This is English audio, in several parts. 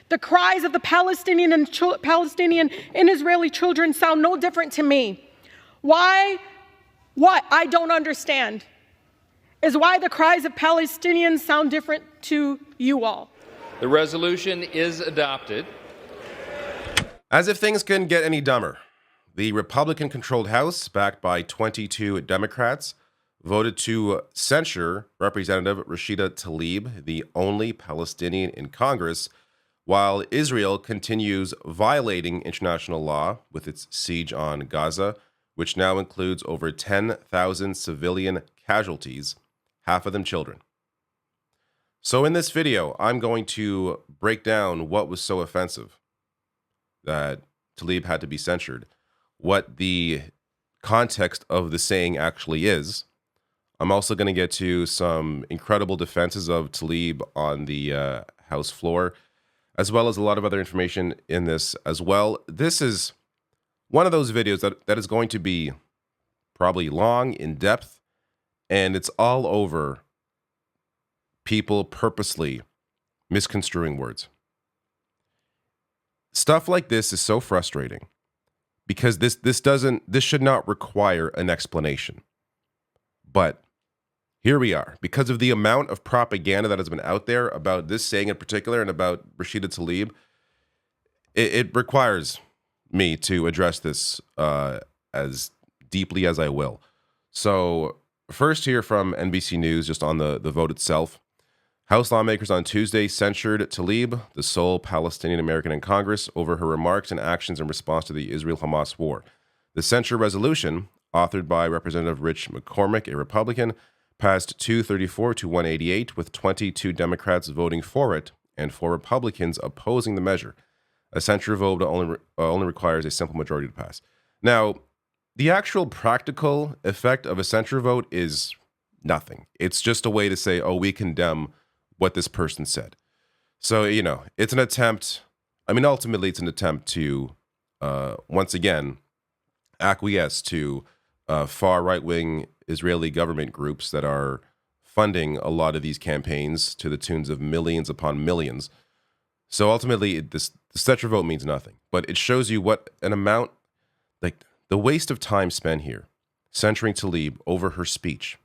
The cries of the Palestinian and Israeli children sound no different to me. Why? What I don't understand is why the cries of Palestinians sound different to you all. The resolution is adopted. As if things couldn't get any dumber, the Republican-controlled House, backed by 22 Democrats, voted to censure Representative Rashida Tlaib, the only Palestinian in Congress, while Israel continues violating international law with its siege on Gaza, which now includes over 10,000 civilian casualties, half of them children. So in this video, I'm going to break down what was so offensive that Tlaib had to be censured, what the context of the saying actually is. I'm also going to get to some incredible defenses of Tlaib on the House floor, as well as a lot of other information in this as well. This is one of those videos that is going to be probably long, in depth, and it's all over people purposely misconstruing words. Stuff like this is so frustrating because this should not require an explanation. But here we are, because of the amount of propaganda that has been out there about this saying in particular and about Rashida Tlaib, it requires me to address this as deeply as I will. So first here from NBC News, just on the vote itself. House lawmakers on Tuesday censured Tlaib, the sole Palestinian American in Congress, over her remarks and actions in response to the Israel-Hamas war. The censure resolution, authored by Representative Rich McCormick, a Republican, passed 234 to 188, with 22 Democrats voting for it and 4 Republicans opposing the measure. A censure vote only requires a simple majority to pass. Now, the actual practical effect of a censure vote is nothing. It's just a way to say, oh, we condemn what this person said. So, it's an attempt. I mean, ultimately, it's an attempt to, once again, acquiesce to far right-wing Israeli government groups that are funding a lot of these campaigns to the tunes of millions upon millions. So ultimately, the censure vote means nothing. But it shows you what an amount, like the waste of time spent here, censuring Tlaib over her speech.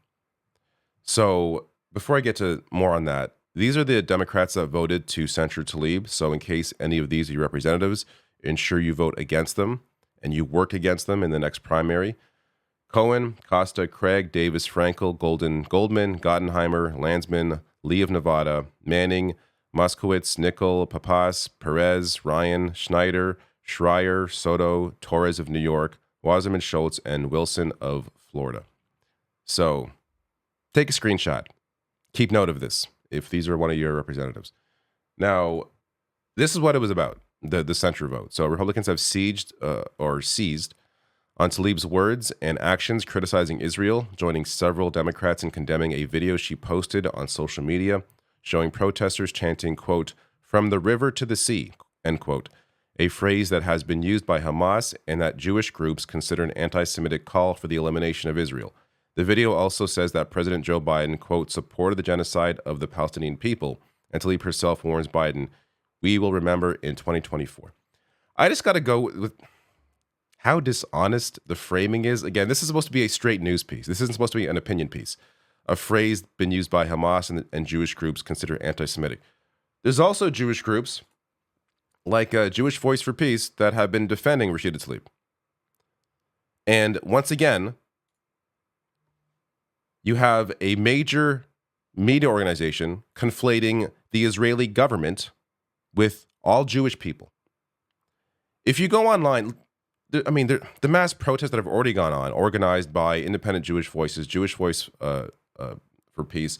So before I get to more on that, these are the Democrats that voted to censure Tlaib. So in case any of these are your representatives, ensure you vote against them and you work against them in the next primary. Cohen, Costa, Craig, Davis, Frankel, Goldman, Gottenheimer, Landsman, Lee of Nevada, Manning, Moskowitz, Nickel, Papas, Perez, Ryan, Schneider, Schreier, Soto, Torres of New York, Wasserman Schultz, and Wilson of Florida. So take a screenshot. Keep note of this if these are one of your representatives. Now, this is what it was about, the censure vote. So Republicans have seized on Tlaib's words and actions criticizing Israel, joining several Democrats in condemning a video she posted on social media showing protesters chanting, quote, "from the river to the sea," end quote, a phrase that has been used by Hamas and that Jewish groups consider an anti-Semitic call for the elimination of Israel. The video also says that President Joe Biden, quote, supported the genocide of the Palestinian people, and Tlaib herself warns Biden, "we will remember in 2024. I just got to go with how dishonest the framing is. Again, this is supposed to be a straight news piece. This isn't supposed to be an opinion piece. A phrase been used by Hamas and Jewish groups considered anti-Semitic. There's also Jewish groups like Jewish Voice for Peace that have been defending Rashida Tlaib. And once again, you have a major media organization conflating the Israeli government with all Jewish people. If you go online, the mass protests that have already gone on, organized by independent Jewish voices, Jewish Voice for Peace,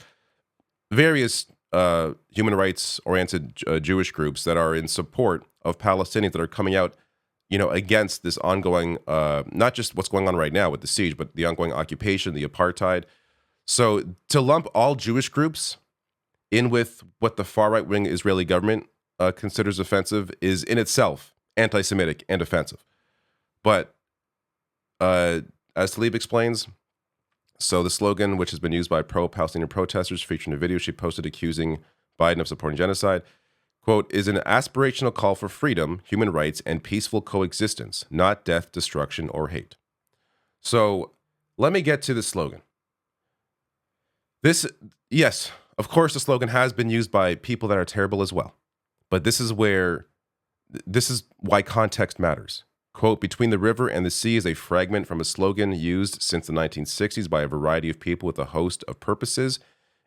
various human rights-oriented Jewish groups that are in support of Palestinians that are coming out, against this ongoing, not just what's going on right now with the siege, but the ongoing occupation, the apartheid. So to lump all Jewish groups in with what the far right-wing Israeli government considers offensive is in itself anti-Semitic and offensive. But as Tlaib explains, so the slogan, which has been used by pro-Palestinian protesters, featured in a video she posted accusing Biden of supporting genocide, quote, is an aspirational call for freedom, human rights, and peaceful coexistence, not death, destruction, or hate. So let me get to the slogan. Yes, of course, the slogan has been used by people that are terrible as well. But this is why context matters. Quote, between the river and the sea is a fragment from a slogan used since the 1960s by a variety of people with a host of purposes,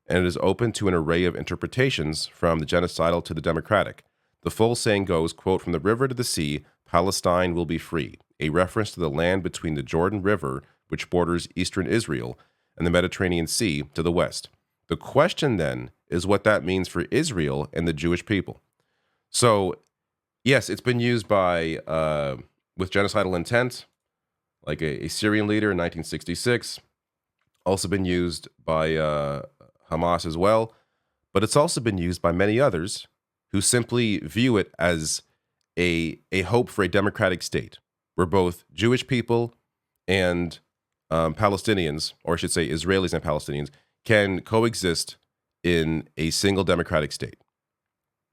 and it is open to an array of interpretations from the genocidal to the democratic. The full saying goes, quote, from the river to the sea, Palestine will be free, a reference to the land between the Jordan River, which borders eastern Israel, and the Mediterranean Sea to the west. The question then is what that means for Israel and the Jewish people. So, yes, it's been used by with genocidal intent, like a Syrian leader in 1966. Also been used by Hamas as well. But it's also been used by many others who simply view it as a hope for a democratic state where both Jewish people and Palestinians, or I should say Israelis and Palestinians, can coexist in a single democratic state.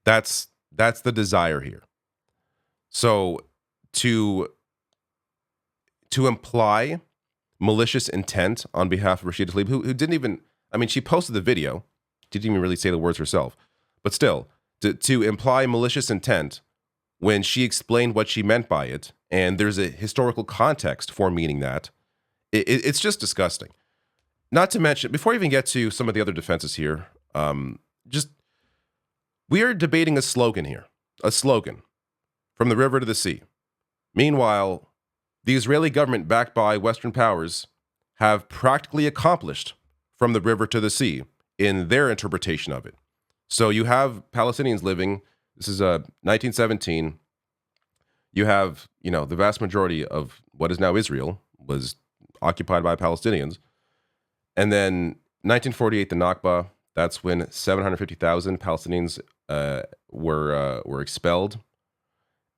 That's the desire here. So to imply malicious intent on behalf of Rashida Tlaib, who didn't even, I mean, she posted the video, didn't even really say the words herself, but still, to imply malicious intent when she explained what she meant by it, and there's a historical context for meaning that, it's just disgusting. Not to mention, before I even get to some of the other defenses here, we are debating a slogan here, a slogan, from the river to the sea. Meanwhile, the Israeli government, backed by Western powers, have practically accomplished from the river to the sea in their interpretation of it. So you have Palestinians living, this is 1917, you have, the vast majority of what is now Israel was occupied by Palestinians. And then 1948, the Nakba, that's when 750,000 Palestinians were expelled.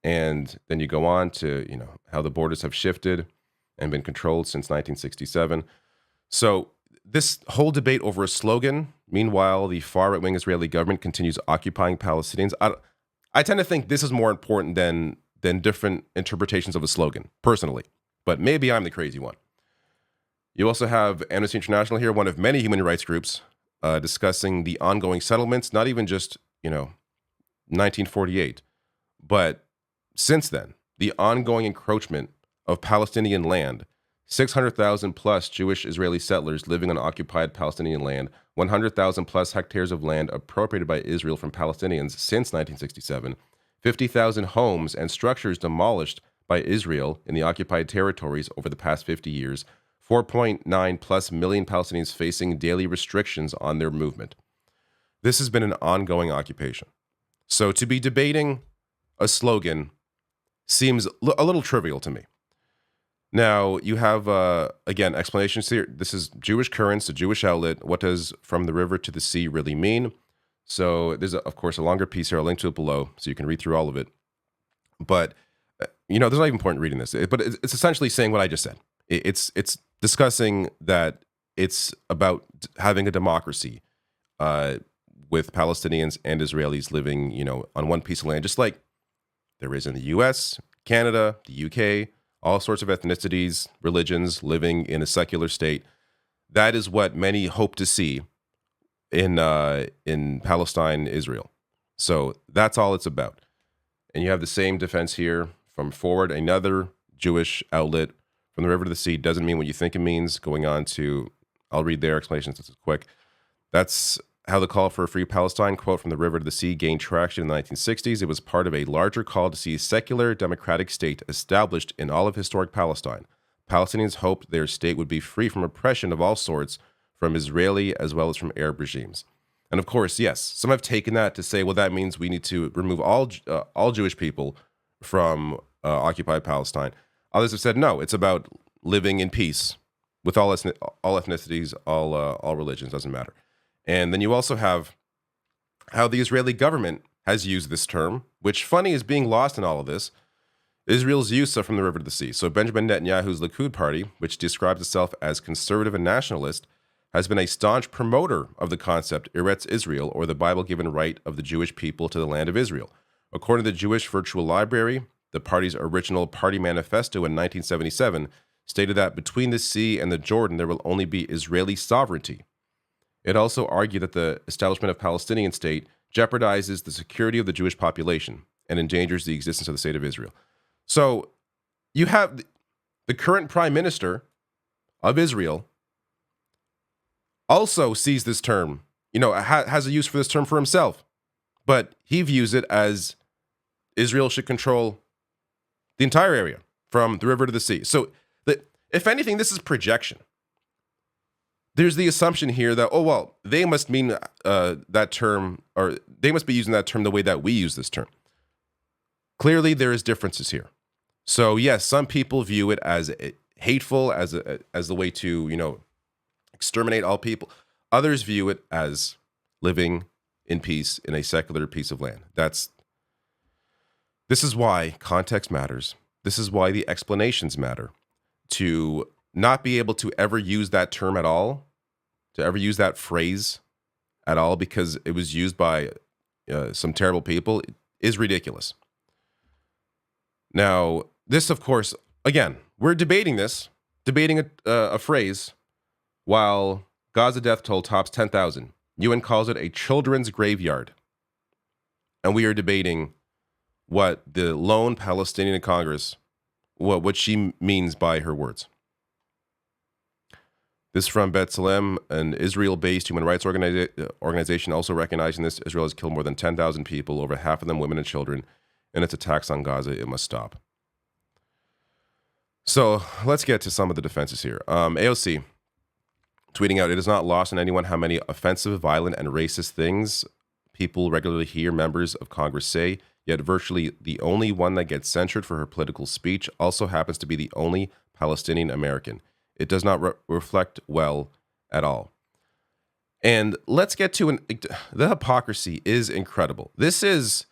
And then you go on to, how the borders have shifted and been controlled since 1967. So this whole debate over a slogan, meanwhile, the far right-wing Israeli government continues occupying Palestinians. I tend to think this is more important than different interpretations of a slogan, personally. But maybe I'm the crazy one. You also have Amnesty International here, one of many human rights groups, discussing the ongoing settlements, not even just, 1948, but since then, the ongoing encroachment of Palestinian land, 600,000 plus Jewish Israeli settlers living on occupied Palestinian land, 100,000 plus hectares of land appropriated by Israel from Palestinians since 1967, 50,000 homes and structures demolished by Israel in the occupied territories over the past 50 years, 4.9 plus million Palestinians facing daily restrictions on their movement. This has been an ongoing occupation. So to be debating a slogan seems a little trivial to me. Now, you have, again, explanations here. This is Jewish Currents, a Jewish outlet. What does from the river to the sea really mean? So there's, of course, a longer piece here. I'll link to it below so you can read through all of it. But, there's not even point in reading this. But it's essentially saying what I just said. It's discussing that it's about having a democracy with Palestinians and Israelis living, on one piece of land, just like there is in the U.S., Canada, the UK, all sorts of ethnicities, religions living in a secular state. That is what many hope to see in Palestine, Israel. So that's all it's about. And you have the same defense here from Forward, another Jewish outlet. From the river to the sea doesn't mean what you think it means. Going on to, I'll read their explanations. This is quick. That's how the call for a free Palestine, quote, from the river to the sea gained traction in the 1960s. It was part of a larger call to see a secular democratic state established in all of historic Palestine. Palestinians hoped their state would be free from oppression of all sorts from Israeli as well as from Arab regimes. And of course, yes, some have taken that to say, well, that means we need to remove all Jewish people from occupied Palestine. Others have said, no, it's about living in peace with all ethnicities, all religions, doesn't matter. And then you also have how the Israeli government has used this term, which, funny, is being lost in all of this, Israel's use of from the river to the sea. So Benjamin Netanyahu's Likud party, which describes itself as conservative and nationalist, has been a staunch promoter of the concept Eretz Israel, or the Bible-given right of the Jewish people to the land of Israel. According to the Jewish Virtual Library, the party's original party manifesto in 1977 stated that between the sea and the Jordan there will only be Israeli sovereignty. It also argued that the establishment of a Palestinian state jeopardizes the security of the Jewish population and endangers the existence of the state of Israel. So you have the current prime minister of Israel also sees this term, has a use for this term for himself, but he views it as Israel should control the entire area from the river to the sea. So if anything, this is projection. There's the assumption here that, they must mean that term, or they must be using that term the way that we use this term. Clearly, there is differences here. So yes, some people view it as hateful, as the way to, exterminate all people. Others view it as living in peace in a secular piece of land. This is why context matters. This is why the explanations matter. To not be able to ever use that term at all, to ever use that phrase at all because it was used by some terrible people is ridiculous. Now, this, of course, again, we're debating a phrase while Gaza death toll tops 10,000. UN calls it a children's graveyard. And we are debating what the lone Palestinian in Congress, what she means by her words. This from B'Tselem, an Israel-based human rights organization, also recognizing this. Israel has killed more than 10,000 people, over half of them women and children, in its attacks on Gaza. It must stop. So let's get to some of the defenses here. AOC tweeting out, "It is not lost on anyone how many offensive, violent, and racist things people regularly hear members of Congress say, yet virtually the only one that gets censured for her political speech also happens to be the only Palestinian American. It does not reflect well at all." And let's get to the hypocrisy is incredible. This is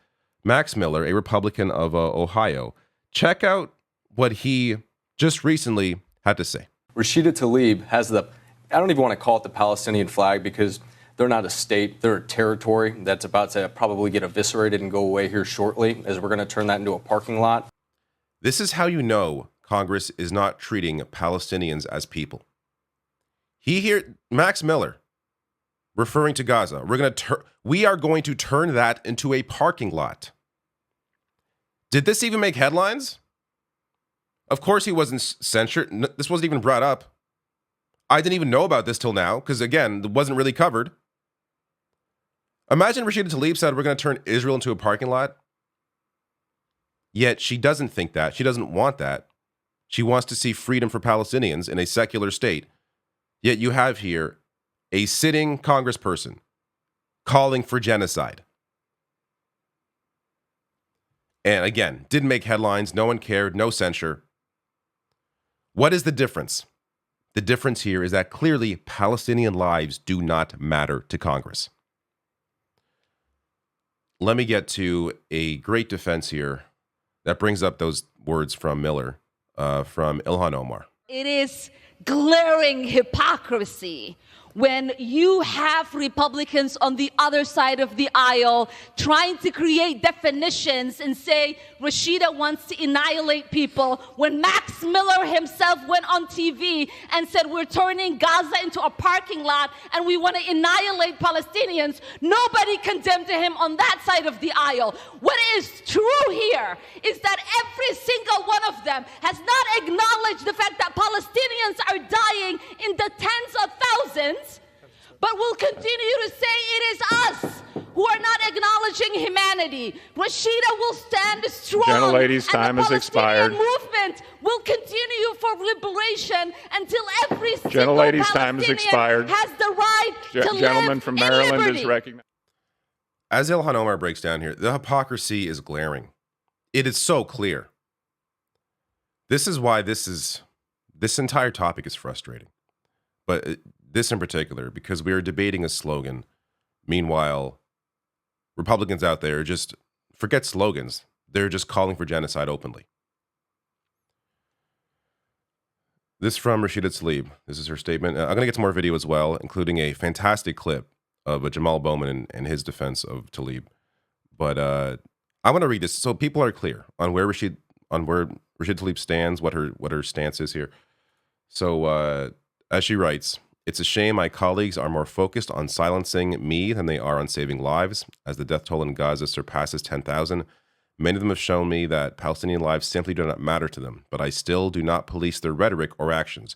Max Miller, a Republican of Ohio. Check out what he just recently had to say. Rashida Tlaib has I don't even want to call it the Palestinian flag because they're not a state, they're a territory that's about to probably get eviscerated and go away here shortly, as we're going to turn that into a parking lot. This is how you know Congress is not treating Palestinians as people. Max Miller, referring to Gaza, we are going to turn that into a parking lot. Did this even make headlines? Of course he wasn't censured. This wasn't even brought up. I didn't even know about this till now, because again, it wasn't really covered. Imagine Rashida Tlaib said we're going to turn Israel into a parking lot. Yet she doesn't think that. She doesn't want that. She wants to see freedom for Palestinians in a secular state. Yet you have here a sitting congressperson calling for genocide. And again, didn't make headlines. No one cared. No censure. What is the difference? The difference here is that clearly Palestinian lives do not matter to Congress. Let me get to a great defense here that brings up those words from Miller, from Ilhan Omar. It is glaring hypocrisy when you have Republicans on the other side of the aisle trying to create definitions and say Rashida wants to annihilate people, when Max Miller himself went on TV and said we're turning Gaza into a parking lot and we want to annihilate Palestinians. Nobody condemned him on that side of the aisle. What is true here is that every single one of them has not acknowledged the fact that Palestinians are dying in the tens of thousands, but will continue to say it is us who are not acknowledging humanity. Rashida will stand strong. Gentlelady's time has expired. The movement will continue for liberation until every single Palestinian has the right to Gentleman live from in Maryland liberty. is recognized. As Ilhan Omar breaks down here, the hypocrisy is glaring. It is so clear. This is why this entire topic is frustrating. But this in particular, because we are debating a slogan. Meanwhile, Republicans out there just forget slogans. They're just calling for genocide openly. This from Rashida Tlaib. This is her statement. I'm going to get to more video as well, including a fantastic clip of Jamaal Bowman and his defense of Tlaib. But I want to read this so people are clear on where Rashida Tlaib stands, what her stance is here. So as she writes, it's a shame my colleagues are more focused on silencing me than they are on saving lives. As the death toll in Gaza surpasses 10,000, many of them have shown me that Palestinian lives simply do not matter to them, but I still do not police their rhetoric or actions.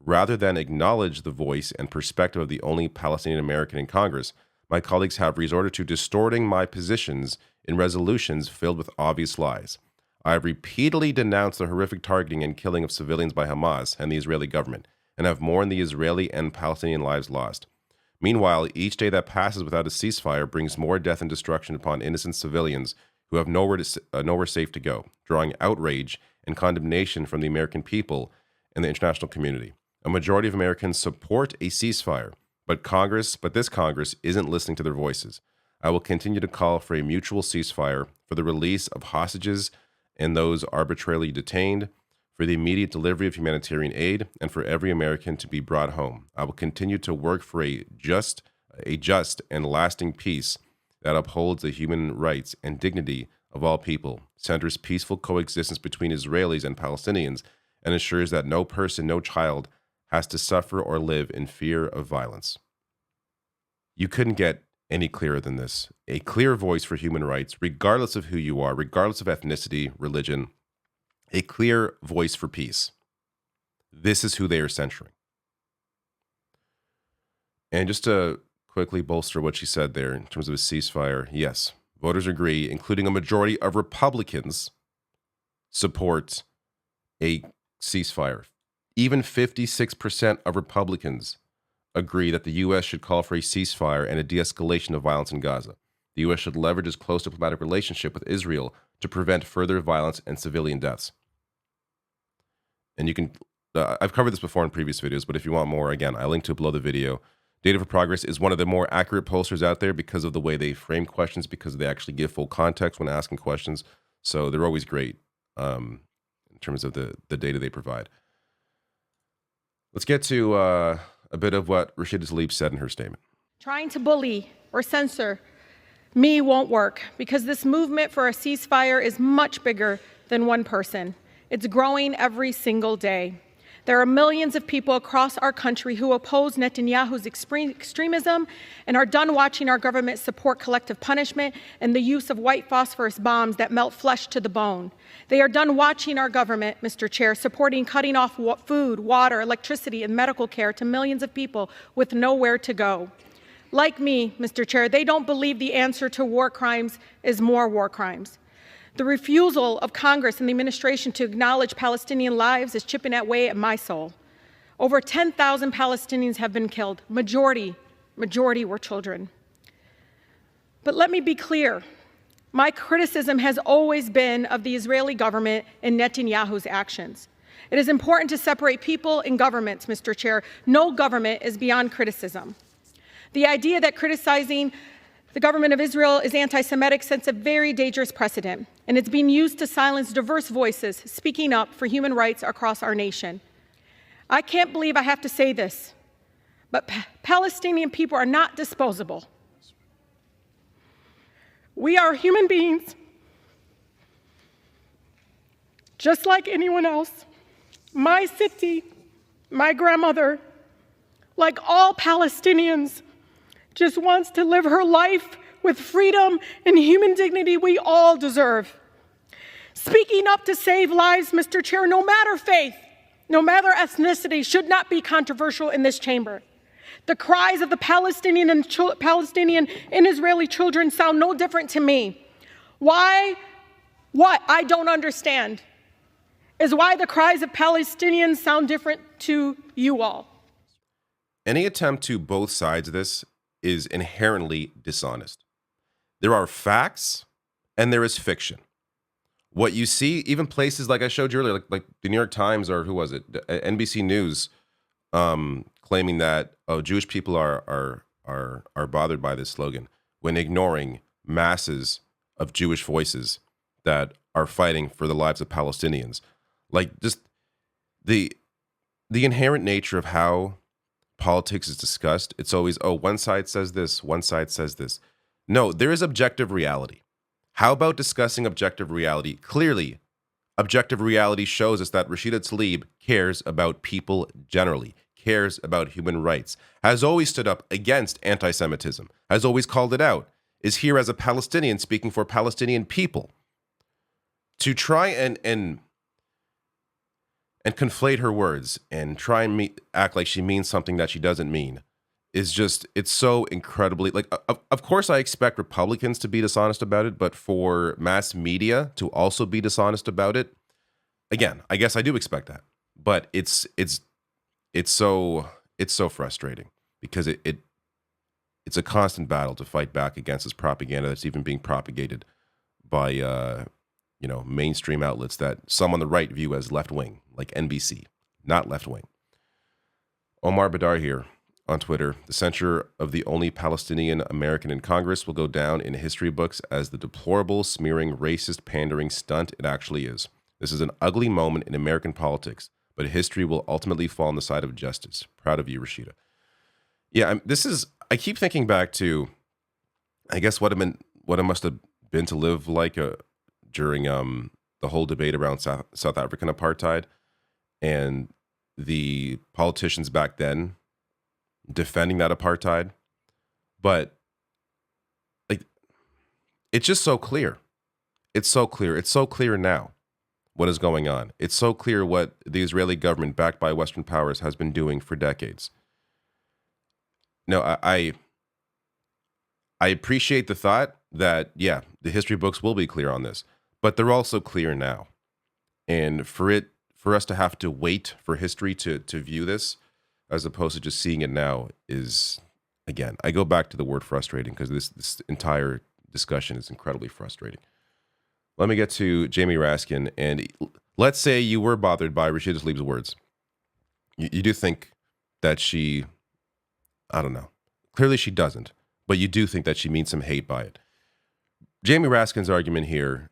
Rather than acknowledge the voice and perspective of the only Palestinian American in Congress, my colleagues have resorted to distorting my positions in resolutions filled with obvious lies. I have repeatedly denounced the horrific targeting and killing of civilians by Hamas and the Israeli government, and have mourned the Israeli and Palestinian lives lost. Meanwhile, each day that passes without a ceasefire brings more death and destruction upon innocent civilians who have nowhere safe to go, drawing outrage and condemnation from the American people and the international community. A majority of Americans support a ceasefire, but this Congress isn't listening to their voices. I will continue to call for a mutual ceasefire, for the release of hostages and those arbitrarily detained, for the immediate delivery of humanitarian aid, and for every American to be brought home. I will continue to work for a just and lasting peace that upholds the human rights and dignity of all people, centers peaceful coexistence between Israelis and Palestinians, and ensures that no person, no child, has to suffer or live in fear of violence. You couldn't get any clearer than this. A clear voice for human rights, regardless of who you are, regardless of ethnicity, religion, a clear voice for peace. This is who they are censuring. And just to quickly bolster what she said there in terms of a ceasefire, yes, voters agree, including a majority of Republicans, support a ceasefire. Even 56% of Republicans agree that the U.S. should call for a ceasefire and a de-escalation of violence in Gaza. The U.S. should leverage its close diplomatic relationship with Israel to prevent further violence and civilian deaths. And you can, I've covered this before in previous videos, but if you want more, again, I link to it below the video. Data for Progress is one of the more accurate pollsters out there because of the way they frame questions, because they actually give full context when asking questions. So they're always great in terms of the data they provide. Let's get to a bit of what Rashida Tlaib said in her statement. Trying to bully or censor me won't work, because this movement for a ceasefire is much bigger than one person. It's growing every single day. There are millions of people across our country who oppose Netanyahu's extremism and are done watching our government support collective punishment and the use of white phosphorus bombs that melt flesh to the bone. They are done watching our government, Mr. Chair, supporting cutting off food, water, electricity, and medical care to millions of people with nowhere to go. Like me, Mr. Chair, they don't believe the answer to war crimes is more war crimes. The refusal of Congress and the administration to acknowledge Palestinian lives is chipping away at my soul. Over 10,000 Palestinians have been killed. Majority were children. But let me be clear. My criticism has always been of the Israeli government and Netanyahu's actions. It is important to separate people and governments, Mr. Chair. No government is beyond criticism. The idea that criticizing the government of Israel is anti-Semitic sets a very dangerous precedent, and it's being used to silence diverse voices speaking up for human rights across our nation. I can't believe I have to say this, but Palestinian people are not disposable. We are human beings, just like anyone else. My city, my grandmother, like all Palestinians, just wants to live her life with freedom and human dignity we all deserve. Speaking up to save lives, Mr. Chair, no matter faith, no matter ethnicity, should not be controversial in this chamber. The cries of the Palestinian and Israeli children sound no different to me. What I don't understand is why the cries of Palestinians sound different to you all. Any attempt to both sides of this is inherently dishonest. There are facts and there is fiction. What you see, even places like I showed you earlier, like the New York Times or who was it, NBC News, claiming that Jewish people are bothered by this slogan, when ignoring masses of Jewish voices that are fighting for the lives of Palestinians. Like just the the inherent nature of how politics is discussed, it's always, oh, one side says this, one side says this. No, there is objective reality. How about discussing objective reality? Clearly, objective reality shows us that Rashida Tlaib cares about people generally, cares about human rights, has always stood up against anti-Semitism, has always called it out, is here as a Palestinian speaking for Palestinian people. To try and conflate her words and try and act like she means something that she doesn't mean is just, it's so incredibly, like, of course I expect Republicans to be dishonest about it, but for mass media to also be dishonest about it, again, I guess I do expect that. But it's so frustrating because it's a constant battle to fight back against this propaganda that's even being propagated by mainstream outlets that some on the right view as left-wing, like NBC, not left-wing. Omar Badar here on Twitter. The censure of the only Palestinian American in Congress will go down in history books as the deplorable, smearing, racist, pandering stunt it actually is. This is an ugly moment in American politics, but history will ultimately fall on the side of justice. Proud of you, Rashida. Yeah, I keep thinking back to, I guess, what it must have been to live like during the whole debate around South African apartheid and the politicians back then defending that apartheid. But like, it's just so clear. It's so clear. It's so clear now what is going on. It's so clear what the Israeli government, backed by Western powers, has been doing for decades. No, I appreciate the thought that, yeah, the history books will be clear on this, but they're also clear now. And for us to have to wait for history to view this, as opposed to just seeing it now, is, again, I go back to the word frustrating because this entire discussion is incredibly frustrating. Let me get to Jamie Raskin, and let's say you were bothered by Rashida Tlaib's words. You do think that she, I don't know, clearly she doesn't, but you do think that she means some hate by it. Jamie Raskin's argument here,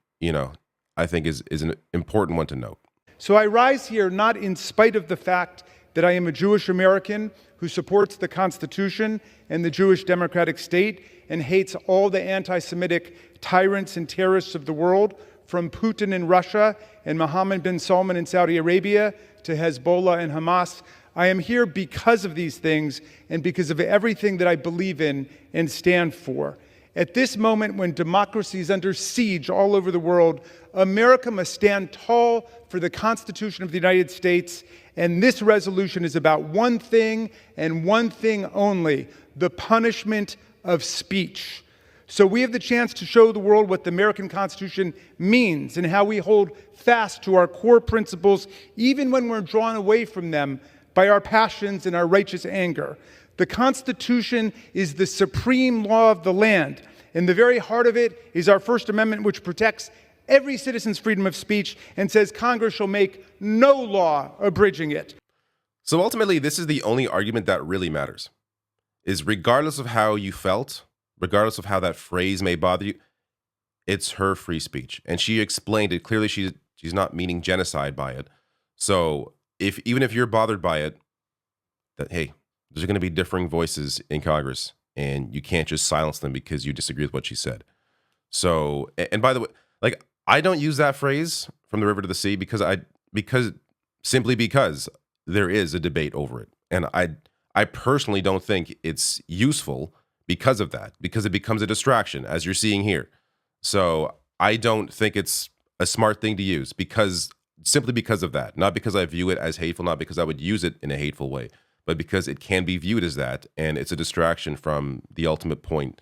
I think is an important one to note. So I rise here not in spite of the fact that I am a Jewish American who supports the Constitution and the Jewish democratic state and hates all the anti-Semitic tyrants and terrorists of the world, from Putin in Russia and Mohammed bin Salman in Saudi Arabia to Hezbollah and Hamas. I am here because of these things and because of everything that I believe in and stand for. At this moment, when democracy is under siege all over the world, America must stand tall for the Constitution of the United States, and this resolution is about one thing and one thing only: the punishment of speech. So we have the chance to show the world what the American Constitution means and how we hold fast to our core principles, even when we're drawn away from them by our passions and our righteous anger. The Constitution is the supreme law of the land, and the very heart of it is our First Amendment, which protects every citizen's freedom of speech and says Congress shall make no law abridging it. So ultimately, this is the only argument that really matters, is regardless of how you felt, regardless of how that phrase may bother you, it's her free speech. And she explained it clearly. She's not meaning genocide by it. So even if you're bothered by it, that, hey, there's going to be differing voices in Congress, and you can't just silence them because you disagree with what she said. So, and by the way, like, I don't use that phrase, from the river to the sea, because simply because there is a debate over it. And I personally don't think it's useful because of that, because it becomes a distraction, as you're seeing here. So I don't think it's a smart thing to use, simply because of that. Not because I view it as hateful, not because I would use it in a hateful way, but because it can be viewed as that, and it's a distraction from the ultimate point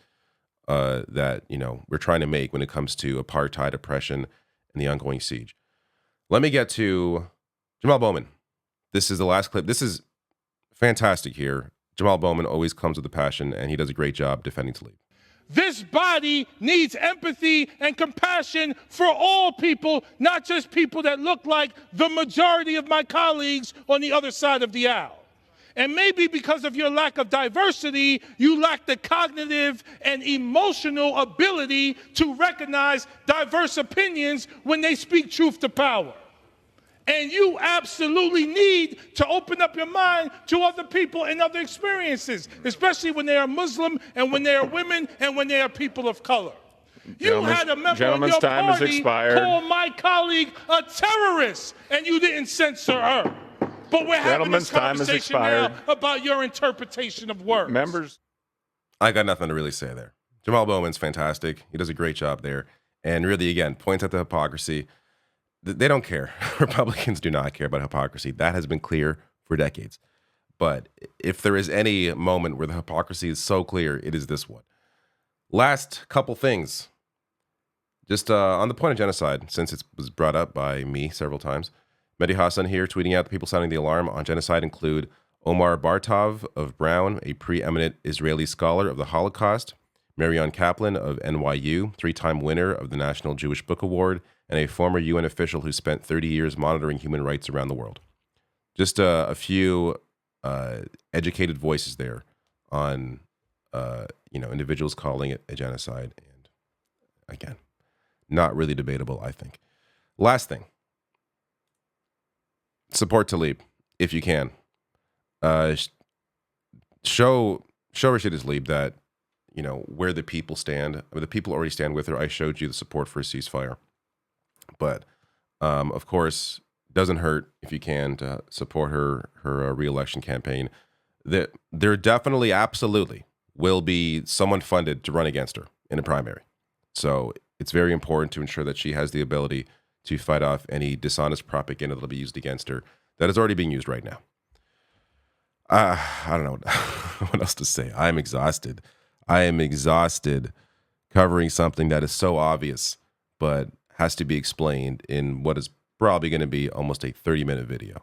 that we're trying to make when it comes to apartheid, oppression, and the ongoing siege. Let me get to Jamaal Bowman. This is the last clip. This is fantastic here. Jamaal Bowman always comes with a passion, and he does a great job defending Tlaib. This body needs empathy and compassion for all people, not just people that look like the majority of my colleagues on the other side of the aisle. And maybe because of your lack of diversity, you lack the cognitive and emotional ability to recognize diverse opinions when they speak truth to power. And you absolutely need to open up your mind to other people and other experiences, especially when they are Muslim and when they are women and when they are people of color. You had a member of your party call my colleague a terrorist, and you didn't censor her. But we're having this conversation now about your interpretation of words. Members, I got nothing to really say there. Jamaal Bowman's fantastic. He does a great job there. And really, again, points out the hypocrisy. They don't care. Republicans do not care about hypocrisy. That has been clear for decades. But if there is any moment where the hypocrisy is so clear, it is this one. Last couple things. Just on the point of genocide, since it was brought up by me several times, Mehdi Hassan here tweeting out the people sounding the alarm on genocide include Omar Bartov of Brown, a preeminent Israeli scholar of the Holocaust, Marion Kaplan of NYU, 3-time winner of the National Jewish Book Award, and a former UN official who spent 30 years monitoring human rights around the world. Just a few educated voices there on individuals calling it a genocide, and again, not really debatable, I think. Last thing, support Tlaib if you can. Show Rashida Tlaib that where the people stand. I mean, the people already stand with her. I showed you the support for a ceasefire. But, of course, doesn't hurt if you can to support her re-election campaign. There definitely, absolutely will be someone funded to run against her in a primary. So it's very important to ensure that she has the ability to fight off any dishonest propaganda that will be used against her that is already being used right now. I don't know what else to say. I am exhausted covering something that is so obvious, but has to be explained in what is probably going to be almost a 30-minute video.